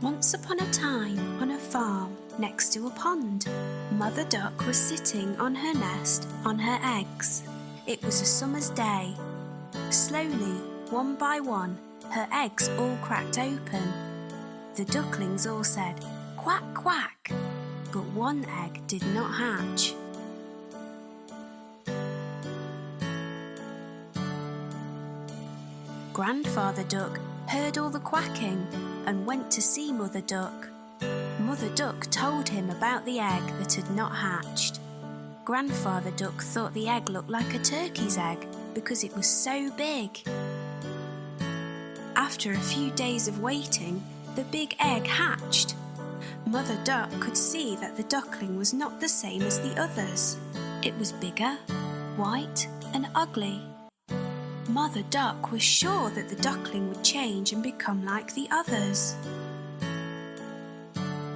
Once upon a time, on a farm next to a pond, Mother Duck was sitting on her nest on her eggs. It was a summer's day. Slowly, one by one, her eggs all cracked open. The ducklings all said, "Quack, quack," but one egg did not hatch. Grandfather Duck heard all the quacking and went to see Mother Duck. Mother Duck told him about the egg that had not hatched. Grandfather Duck thought the egg looked like a turkey's egg because it was so big. After a few days of waiting, the big egg hatched. Mother Duck could see that the duckling was not the same as the others. It was bigger, white, and ugly. Mother Duck was sure that the duckling would change and become like the others.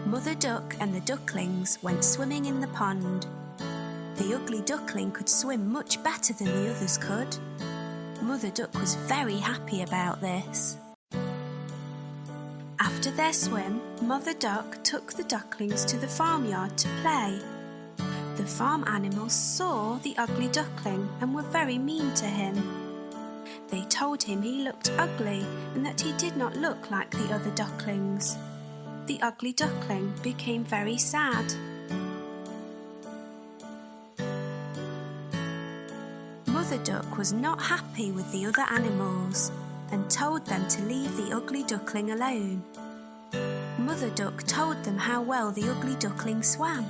Mother Duck and the ducklings went swimming in the pond. The ugly duckling could swim much better than the others could. Mother Duck was very happy about this. After their swim, Mother Duck took the ducklings to the farmyard to play. The farm animals saw the ugly duckling and were very mean to him. They told him he looked ugly and that he did not look like the other ducklings. The ugly duckling became very sad. Mother Duck was not happy with the other animals and told them to leave the ugly duckling alone. Mother Duck told them how well the ugly duckling swam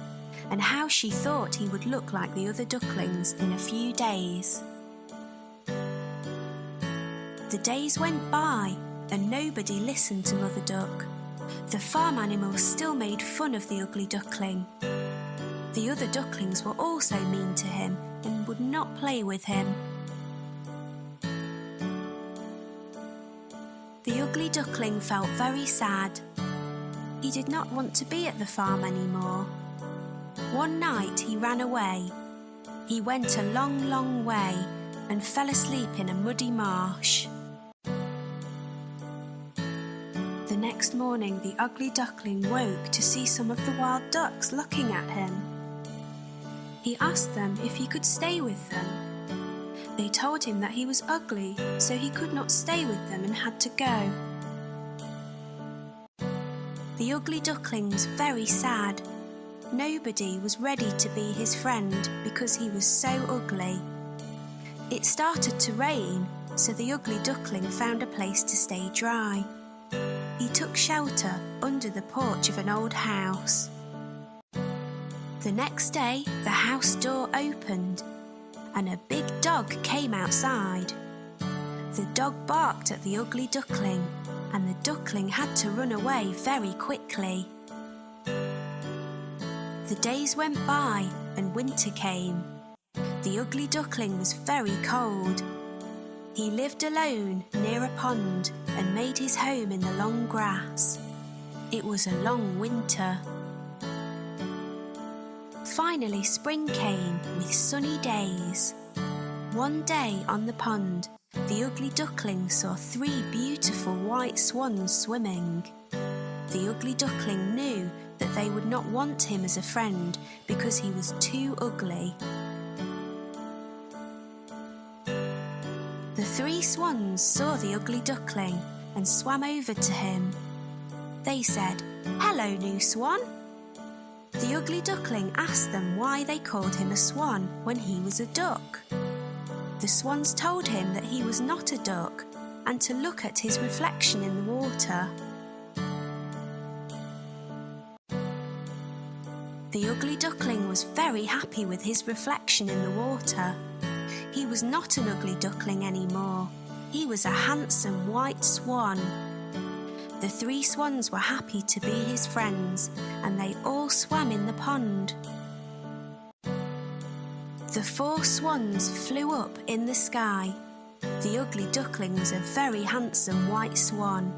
and how she thought he would look like the other ducklings in a few days. The days went by and nobody listened to Mother Duck. The farm animals still made fun of the ugly duckling. The other ducklings were also mean to him and would not play with him. The ugly duckling felt very sad. He did not want to be at the farm anymore. One night he ran away. He went a long, long way and fell asleep in a muddy marsh. The next morning the ugly duckling woke to see some of the wild ducks looking at him. He asked them if he could stay with them. They told him that he was ugly, so he could not stay with them and had to go. The ugly duckling was very sad. Nobody was ready to be his friend because he was so ugly. It started to rain, so the ugly duckling found a place to stay dry. He took shelter under the porch of an old house. The next day, the house door opened and a big dog came outside. The dog barked at the ugly duckling and the duckling had to run away very quickly. The days went by and winter came. The ugly duckling was very cold. He lived alone near a pond and made his home in the long grass. It was a long winter. Finally spring came with sunny days. One day on the pond, the ugly duckling saw 3 beautiful white swans swimming. The ugly duckling knew that they would not want him as a friend because he was too ugly. The 3 swans saw the ugly duckling and swam over to him. They said, "Hello, new swan." The ugly duckling asked them why they called him a swan when he was a duck. The swans told him that he was not a duck and to look at his reflection in the water. The ugly duckling was very happy with his reflection in the water. He was not an ugly duckling anymore. He was a handsome white swan. The 3 swans were happy to be his friends, and they all swam in the pond. The 4 swans flew up in the sky. The ugly duckling was a very handsome white swan.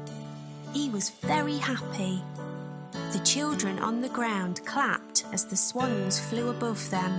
He was very happy. The children on the ground clapped as the swans flew above them.